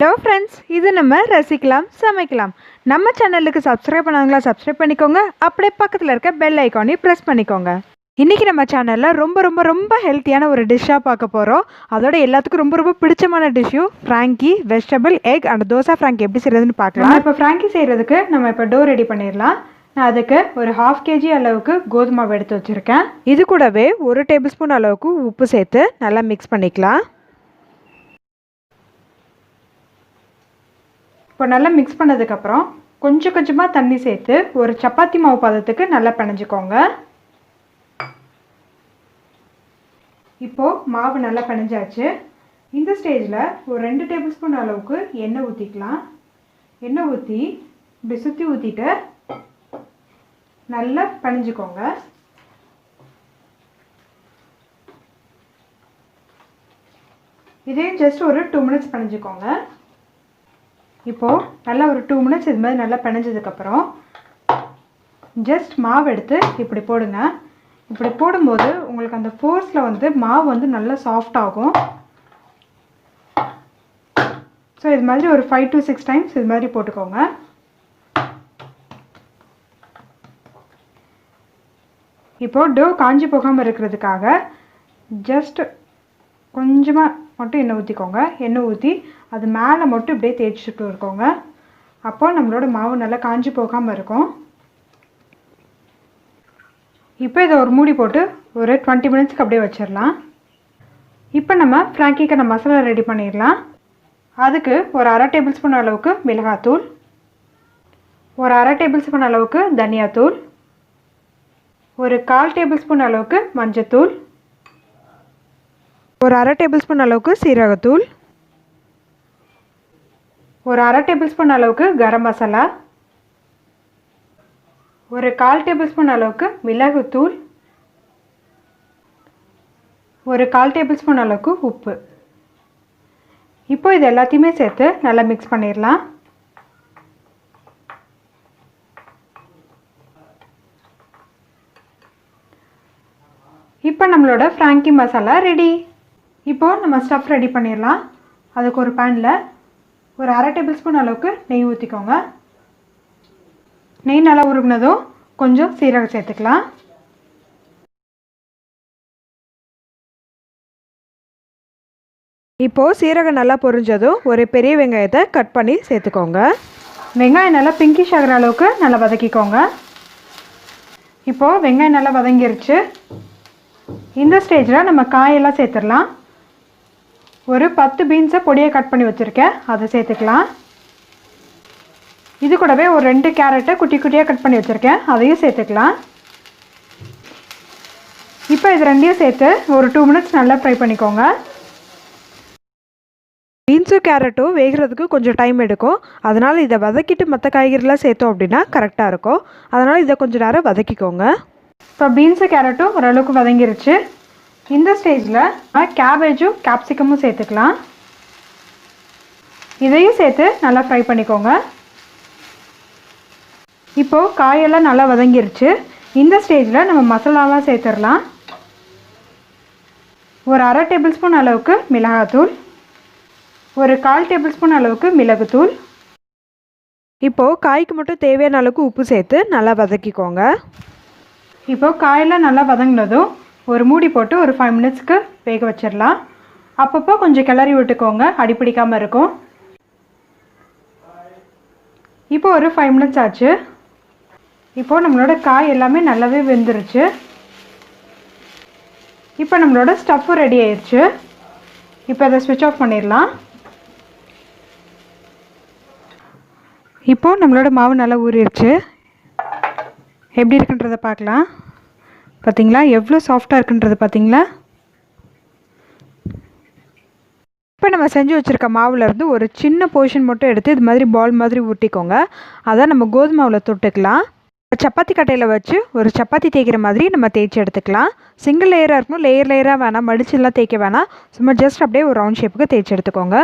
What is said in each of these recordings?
Hello friends, இது நம்ம ரசிக்கலாம் சமைக்கலாம். நம்ம சேனலுக்கு சப்ஸ்கிரைப் பண்ணாங்களா சப்ஸ்கிரைப் பண்ணிக்கோங்க. அப்படியே பக்கத்துல இருக்க பெல் ஐகானையும் பிரஸ் பண்ணிக்கோங்க. இன்னைக்கு நம்ம சேனல்ல ரொம்ப ஹெல்த்தியான ஒரு டிஷ்ஷா பார்க்க போறோம். அதோட எல்லாத்துக்கும் ரொம்ப பிடிச்சமான டிஷ்ஷும் frankie, vegetable, egg and dosa frankie எப்படி செய்யறதுன்னு பார்க்கலாம். இப்போ ஃப்ராங்கி செய்யறதுக்கு நம்ம இப்போ டோ ரெடி பண்ணிடலாம். நான் அதுக்கு ஒரு 1/2 kg அளவுக்கு கோதுமை மாவு எடுத்து வச்சிருக்கேன். இது கூடவே 1 டேபிள்ஸ்பூன் அளவுக்கு உப்பு சேர்த்து நல்லா மிக்ஸ் பண்ணிக்கலாம். இப்போ நல்லா மிக்ஸ் பண்ணதுக்கப்புறம் கொஞ்சமாக தண்ணி சேர்த்து ஒரு சப்பாத்தி மாவு பதத்துக்கு நல்லா பிணைஞ்சிக்கோங்க. இப்போது மாவு நல்லா பிணைஞ்சாச்சு. இந்த ஸ்டேஜில் ஒரு 2 டேபிள்ஸ்பூன் அளவுக்கு எண்ணெய் ஊற்றிக்கலாம். எண்ணெய் ஊற்றி இப்படி சுற்றி ஊற்றிட்டு நல்லா பிணைஞ்சிக்கோங்க. இதே ஜஸ்ட் ஒரு 2 மினிட்ஸ் பிணைஞ்சிக்கோங்க. இப்போது நல்லா ஒரு 2 மினிட்ஸ் இது மாதிரி நல்லா பிணைஞ்சதுக்கப்புறம் ஜஸ்ட் மாவு எடுத்து இப்படி போடுங்க. இப்படி போடும்போது உங்களுக்கு அந்த ஃபோர்ஸில் மாவு நல்லா சாஃப்ட் ஆகும். ஸோ இது மாதிரி ஒரு 5 to 6 டைம்ஸ் இது மாதிரி போட்டுக்கோங்க. இப்போது டோ காஞ்சி போகாமல் இருக்கிறதுக்காக ஜஸ்ட் கொஞ்சமாக மட்டும் எண்ணெய் ஊற்றிக்கோங்க. எண்ணெய் ஊற்றி அது மேலே மட்டும் இப்படியே தேய்ச்சிட்டு இருக்கோங்க. அப்போ நம்மளோட மாவு நல்லா காஞ்சி போகாமல் இருக்கும். இப்போ இதை ஒரு மூடி போட்டு ஒரு 20 மினிட்ஸ்க்கு அப்படியே வச்சிடலாம். இப்போ நம்ம ஃப்ராங்கிக்கான மசாலா ரெடி பண்ணிடலாம். அதுக்கு ஒரு 1/2 டேபிள்ஸ்பூன் அளவுக்கு மிளகாத்தூள், ஒரு 1/2 டேபிள்ஸ்பூன் அளவுக்கு தனியாத்தூள், ஒரு 1/4 டேபிள்ஸ்பூன் அளவுக்கு மஞ்சத்தூள், ஒரு 1/2 டேபிள்ஸ்பூன் அளவுக்கு சீரகத்தூள், ஒரு 1/2 டேபிள்ஸ்பூன் அளவுக்கு கரம் மசாலா, ஒரு 1/4 டேபிள்ஸ்பூன் அளவுக்கு மிளகுத்தூள், ஒரு 1/4 டேபிள்ஸ்பூன் அளவுக்கு உப்பு. இப்போ இது எல்லாத்தையுமே சேர்த்து நல்லா மிக்ஸ் பண்ணிடலாம். இப்போ நம்மளோட ஃப்ராங்கி மசாலா ரெடி. இப்போது நம்ம ஸ்டஃப் ரெடி பண்ணிடலாம். அதுக்கு ஒரு பேனில் ஒரு 1/2 டேபிள்ஸ்பூன் அளவுக்கு நெய் ஊற்றிக்கோங்க. நெய் நல்லா உருகுனதும் கொஞ்சம் சீரகம் சேர்த்துக்கலாம். இப்போது சீரகம் நல்லா பொரிஞ்சதும் ஒரு பெரிய வெங்காயத்தை கட் பண்ணி சேர்த்துக்கோங்க. வெங்காயம் நல்லா பிங்கிஷ் ஆகிற அளவுக்கு நல்லா வதக்கிக்கோங்க. இப்போது வெங்காயம் நல்லா வதங்கிருச்சு. இந்த ஸ்டேஜில் நம்ம காயெல்லாம் சேர்த்துடலாம். ஒரு 10 பீன்ஸை பொடியை கட் பண்ணி வச்சுருக்கேன், அதை சேர்த்துக்கலாம். இது கூடவே ஒரு 2 கேரட்டை குட்டியாக கட் பண்ணி வச்சுருக்கேன், அதையும் சேர்த்துக்கலாம். இப்போ இது ரெண்டையும் சேர்த்து ஒரு 2 மினிட்ஸ் நல்லா ஃப்ரை பண்ணிக்கோங்க. பீன்ஸும் கேரட்டும் வேகிறதுக்கு கொஞ்சம் டைம் எடுக்கும். அதனால் இதை வதக்கிட்டு மற்ற காய்கறிலாம் சேர்த்தோம் அப்படின்னா கரெக்டாக இருக்கும். அதனால் இதை கொஞ்சம் நேரம் வதக்கிக்கோங்க. இப்போ பீன்ஸு கேரட்டும் ஓரளவுக்கு வதங்கிருச்சு. இந்த ஸ்டேஜில் கேபேஜும் கேப்சிகமும் சேர்த்துக்கலாம். இதையும் சேர்த்து நல்லா ஃப்ரை பண்ணிக்கோங்க. இப்போது காயெல்லாம் நல்லா வதங்கிருச்சு. இந்த ஸ்டேஜில் நம்ம மசாலாலாம் சேர்த்துடலாம். ஒரு 1/2 டேபிள்ஸ்பூன் அளவுக்கு மிளகாத்தூள், ஒரு 1/4 டேபிள்ஸ்பூன் அளவுக்கு மிளகுத்தூள். இப்போது காய்க்கு மட்டும் தேவையான அளவுக்கு உப்பு சேர்த்து நல்லா வதக்கிக்கோங்க. இப்போது காயெல்லாம் நல்லா வதங்கினதும் ஒரு மூடி போட்டு ஒரு 5 மினிட்ஸ்க்கு வேக வச்சிடலாம். அப்பப்போ கொஞ்சம் கிளறி விட்டுக்கோங்க, அடிப்பிடிக்காமல் இருக்கும். இப்போ ஒரு 5 மினிட்ஸ் ஆச்சு. இப்போது நம்மளோட காய் எல்லாமே நல்லாவே வெந்துருச்சு. இப்போ நம்மளோட ஸ்டஃப்பும் ரெடி ஆயிடுச்சு. இப்போ அதை ஸ்விட்ச் ஆஃப் பண்ணிடலாம். இப்போது நம்மளோட மாவு நல்லா ஊறிடுச்சு. எப்படி இருக்குன்றதை பார்க்கலாம். பார்த்தீங்களா எவ்வளோ சாஃப்டாக இருக்குன்றது பார்த்தீங்களா. இப்போ நம்ம செஞ்சு வச்சுருக்க மாவுலேருந்து ஒரு சின்ன போர்ஷன் மட்டும் எடுத்து இது மாதிரி பால் மாதிரி ஊட்டிக்கோங்க. அதை நம்ம கோதுமை மாவில் தொட்டுக்கலாம். சப்பாத்தி கட்டையில் வச்சு ஒரு சப்பாத்தி தேய்க்கிற மாதிரி நம்ம தேய்ச்சி எடுத்துக்கலாம். சிங்கிள் லேயராக இருக்கணும், லேயராக வேணாம், மடிச்செல்லாம் தேய்க்க வேணாம். சும்மா ஜஸ்ட் அப்படியே ஒரு ரவுண்ட் ஷேப்புக்கு தேய்ச்சி எடுத்துக்கோங்க.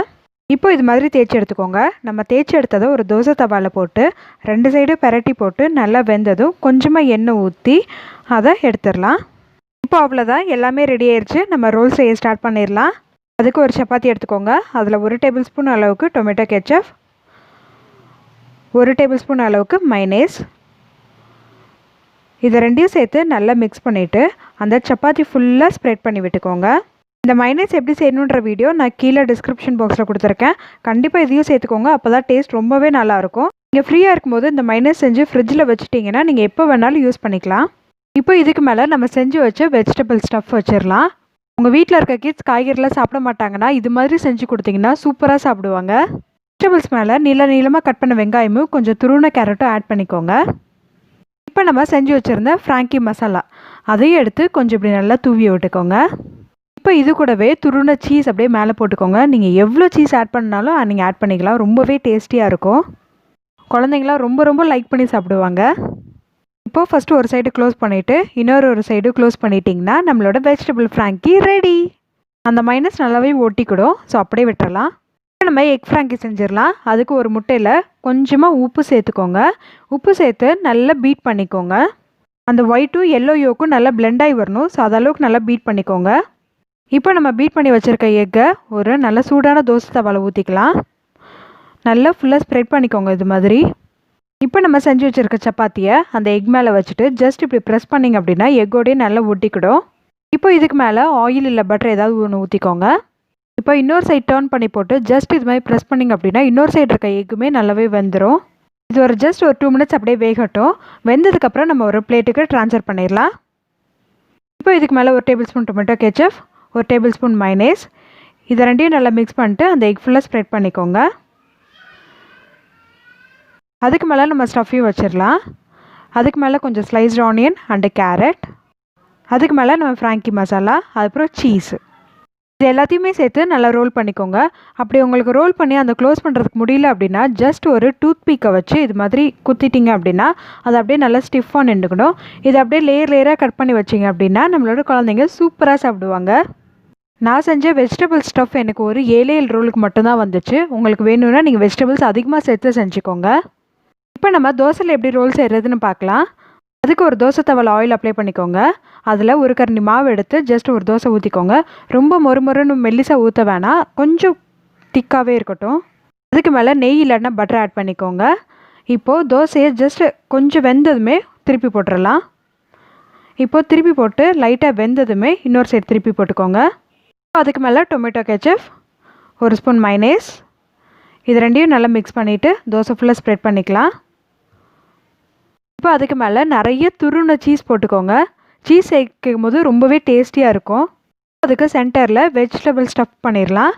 இப்போ இது மாதிரி தேய்ச்சி எடுத்துக்கோங்க. நம்ம தேய்ச்சி எடுத்ததை ஒரு தோசை தவாவில் போட்டு 2 சைடு பெரட்டி போட்டு நல்லா வெந்ததும் கொஞ்சமாக எண்ணெய் ஊற்றி அதை எடுத்துடலாம். இப்போ அவ்வளோதான், எல்லாமே ரெடி ஆயிடுச்சு. நம்ம ரோல் செய்ய ஸ்டார்ட் பண்ணிடலாம். அதுக்கு ஒரு சப்பாத்தி எடுத்துக்கோங்க. அதில் 1 டேபிள் ஸ்பூன் அளவுக்கு டொமேட்டோ கெச்சப், 1 டேபிள் ஸ்பூன் அளவுக்கு மைனேஸ், இதை ரெண்டையும் சேர்த்து நல்லா மிக்ஸ் பண்ணிவிட்டு அந்த சப்பாத்தி ஃபுல்லாக ஸ்ப்ரெட் பண்ணி விட்டுக்கோங்க. இந்த மைனேஸ் எப்படி செய்யணுன்ற வீடியோ நான் கீழே டிஸ்கிரிப்ஷன் பாக்ஸில் கொடுத்துருக்கேன். கண்டிப்பாக இதையும் சேர்த்துக்கோங்க. அப்போ தான் டேஸ்ட் ரொம்பவே நல்லாயிருக்கும். நீங்கள் ஃப்ரீயாக இருக்கும்போது இந்த மைனேஸ் செஞ்சு ஃப்ரிட்ஜில் வச்சுட்டிங்கன்னா நீங்கள் எப்போ வேணாலும் யூஸ் பண்ணிக்கலாம். இப்போ இதுக்கு மேலே நம்ம செஞ்சு வச்ச வெஜிடபிள் ஸ்டஃப் வச்சிடலாம். உங்கள் வீட்டில் இருக்க கிட்ஸ் காய்கறிலாம் சாப்பிட மாட்டாங்கன்னா இது மாதிரி செஞ்சு கொடுத்தீங்கன்னா சூப்பராக சாப்பிடுவாங்க. வெஜிடபிள்ஸ் மேலே நீளமாக கட் பண்ண வெங்காயமும் கொஞ்சம் துருவின கேரட்டும் ஆட் பண்ணிக்கோங்க. இப்போ நம்ம செஞ்சு வச்சுருந்த ஃப்ராங்கி மசாலா அதையும் எடுத்து கொஞ்சம் இப்படி நல்லா தூவி விட்டுக்கோங்க. இப்போ இது கூடவே துருவின சீஸ் அப்படியே மேலே போட்டுக்கோங்க. நீங்கள் எவ்வளோ சீஸ் ஆட் பண்ணாலும் நீங்கள் ஆட் பண்ணிக்கலாம். ரொம்பவே டேஸ்டியாக இருக்கும். குழந்தைங்களாம் ரொம்ப லைக் பண்ணி சாப்பிடுவாங்க. இப்போது ஃபஸ்ட்டு ஒரு சைடு க்ளோஸ் பண்ணிவிட்டு ஒரு சைடு க்ளோஸ் பண்ணிட்டிங்கன்னா நம்மளோட வெஜிடபிள் ஃப்ராங்கி ரெடி. அந்த மைனஸ் நல்லாவே ஒட்டிக்கிடும். ஸோ அப்படியே விட்டுறலாம். நம்ம எக் ஃப்ராங்கி செஞ்சிடலாம். அதுக்கு ஒரு முட்டையில் கொஞ்சமாக உப்பு சேர்த்துக்கோங்க. உப்பு சேர்த்து நல்லா பீட் பண்ணிக்கோங்க. அந்த ஒயிட்டும் எல்லோ யோக்கும் நல்லா பிளெண்ட் ஆகி வரணும். ஸோ அதளவுக்கு நல்லா பீட் பண்ணிக்கோங்க. இப்போ நம்ம பீட் பண்ணி வச்சுருக்க எக்கை ஒரு நல்ல சூடான தோசை தவாவில் ஊற்றிக்கலாம். நல்லா ஃபுல்லாக ஸ்ப்ரெட் பண்ணிக்கோங்க இது மாதிரி. இப்போ நம்ம செஞ்சு வச்சுருக்க சப்பாத்தியை அந்த எக் மேலே வச்சுட்டு ஜஸ்ட் இப்படி ப்ரெஸ் பண்ணிங்க அப்படின்னா எக்கோடையே நல்லா ஒட்டிக்கிடும். இப்போ இதுக்கு மேலே ஆயில் இல்லை பட்டர் ஏதாவது ஒன்று ஊற்றிக்கோங்க. இப்போ இன்னொரு சைடு டர்ன் பண்ணி போட்டு ஜஸ்ட் இது மாதிரி ப்ரெஸ் பண்ணிங்க அப்படின்னா இன்னொரு சைடு இருக்க எக்குமே நல்லாவே வெந்துடும். இது ஒரு ஜஸ்ட் ஒரு 2 மினிட்ஸ் அப்படியே வேகட்டும். வெந்ததுக்கப்புறம் நம்ம ஒரு பிளேட்டுக்கு ட்ரான்ஸ்ஃபர் பண்ணிடலாம். இப்போ இதுக்கு மேலே 1 table spoon tomato ketchup, 1 table spoon மைனேஸ், இதை ரெண்டையும் நல்லா மிக்ஸ் பண்ணிட்டு அந்த எக் ஃபுல்லாக ஸ்ப்ரெட் பண்ணிக்கோங்க. அதுக்கு மேலே நம்ம ஸ்டஃப்பையும் வச்சிடலாம். அதுக்கு மேலே கொஞ்சம் ஸ்லைஸ்ட் ஆனியன் அண்டு கேரட், அதுக்கு மேலே நம்ம ஃப்ராங்கி மசாலா, அதுக்கப்புறம் சீஸு, இது எல்லாத்தையுமே சேர்த்து நல்லா ரோல் பண்ணிக்கோங்க. அப்படி உங்களுக்கு ரோல் பண்ணி அந்த க்ளோஸ் பண்ணுறதுக்கு முடியல அப்படின்னா ஜஸ்ட் ஒரு டூத் பீக்கை வச்சு இது மாதிரி குத்திட்டிங்க அப்படின்னா அது அப்படியே நல்லா ஸ்டிஃபாக நின்றுக்கணும். இதை அப்படியே லேயராக கட் பண்ணி வச்சிங்க அப்படின்னா நம்மளோட குழந்தைங்க சூப்பராக சாப்பிடுவாங்க. நான் செஞ்ச வெஜிடபிள் ஸ்டஃப் எனக்கு ஒரு 7 ரோலுக்கு மட்டும்தான் வந்துச்சு. உங்களுக்கு வேணும்னா நீங்கள் வெஜிடபிள்ஸ் அதிகமாக சேர்த்து செஞ்சுக்கோங்க. இப்போ நம்ம தோசையில் எப்படி ரோல் செய்கிறதுன்னு பார்க்கலாம். அதுக்கு ஒரு தோசை தவாவில் ஆயில் அப்ளை பண்ணிக்கோங்க. அதில் ஒரு கரண்டி மாவு எடுத்து ஜஸ்ட் ஒரு தோசை ஊற்றிக்கோங்க. ரொம்ப மொறுன்னு மெல்லிசாக ஊற்ற வேணாம், கொஞ்சம் திக்காகவே இருக்கட்டும். அதுக்கு மேலே நெய் இல்லைன்னா பட்டர் ஆட் பண்ணிக்கோங்க. இப்போது தோசையை ஜஸ்ட் கொஞ்சம் வெந்ததுமே திருப்பி போட்டுடலாம். இப்போது திருப்பி போட்டு லைட்டாக வெந்ததுமே இன்னொரு சைடு திருப்பி போட்டுக்கோங்க. அதுக்கு மேலே டொமேட்டோ கெச்சப், 1 ஸ்பூன் மைனேஸ், இது ரெண்டையும் நல்லா மிக்ஸ் பண்ணிவிட்டு தோசை ஃபுல்லாக ஸ்ப்ரெட் பண்ணிக்கலாம். இப்போ அதுக்கு மேலே நிறைய துருவின சீஸ் போட்டுக்கோங்க. சீஸ் சேர்க்கும் போது ரொம்பவே டேஸ்டியாக இருக்கும். அதுக்கு சென்டரில் வெஜிடபிள் ஸ்டஃப் பண்ணிடலாம்.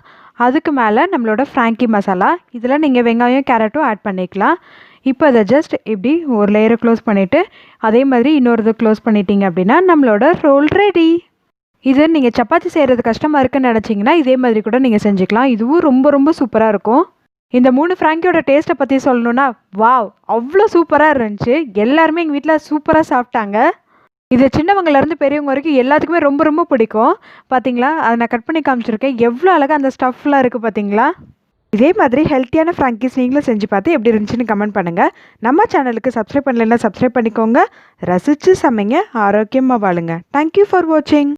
அதுக்கு மேலே நம்மளோட ஃப்ராங்கி மசாலா, இதில் நீங்கள் வெங்காயம் கேரட்டும் ஆட் பண்ணிக்கலாம். இப்போ அதை ஜஸ்ட் இப்படி ஒரு லேயரை க்ளோஸ் பண்ணிவிட்டு அதே மாதிரி இன்னொரு க்ளோஸ் பண்ணிட்டீங்க அப்படின்னா நம்மளோட ரோல் ரெடி. இது நீங்கள் சப்பாத்தி செய்கிறது கஷ்டமாக இருக்குன்னு நினச்சிங்கன்னா இதே மாதிரி கூட நீங்கள் செஞ்சுக்கலாம். இதுவும் ரொம்ப சூப்பராக இருக்கும். இந்த 3 ஃப்ராங்கியோட டேஸ்ட்டை பற்றி சொல்லணுன்னா வாவ், அவ்வளோ சூப்பராக இருந்துச்சு. எல்லாருமே எங்கள் வீட்டில் சூப்பராக சாப்பிட்டாங்க. இது சின்னவங்கலேருந்து பெரியவங்க வரைக்கும் எல்லாத்துக்குமே ரொம்ப பிடிக்கும். பார்த்தீங்களா, அதை நான் கட் பண்ணி காமிச்சிருக்கேன். எவ்வளோ அழகாக அந்த ஸ்டஃப்லாம் இருக்குது பார்த்தீங்களா. இதே மாதிரி ஹெல்த்தியான ஃப்ராங்கீஸ் நீங்களும் செஞ்சு பார்த்து எப்படி இருந்துச்சுன்னு கமெண்ட் பண்ணுங்கள். நம்ம சேனலுக்கு சப்ஸ்கிரைப் பண்ணலைன்னா சப்ஸ்கிரைப் பண்ணிக்கோங்க. ரசித்து சமைங்க, ஆரோக்கியமாக வாழுங்க. தேங்க்யூ ஃபார் வாட்சிங்.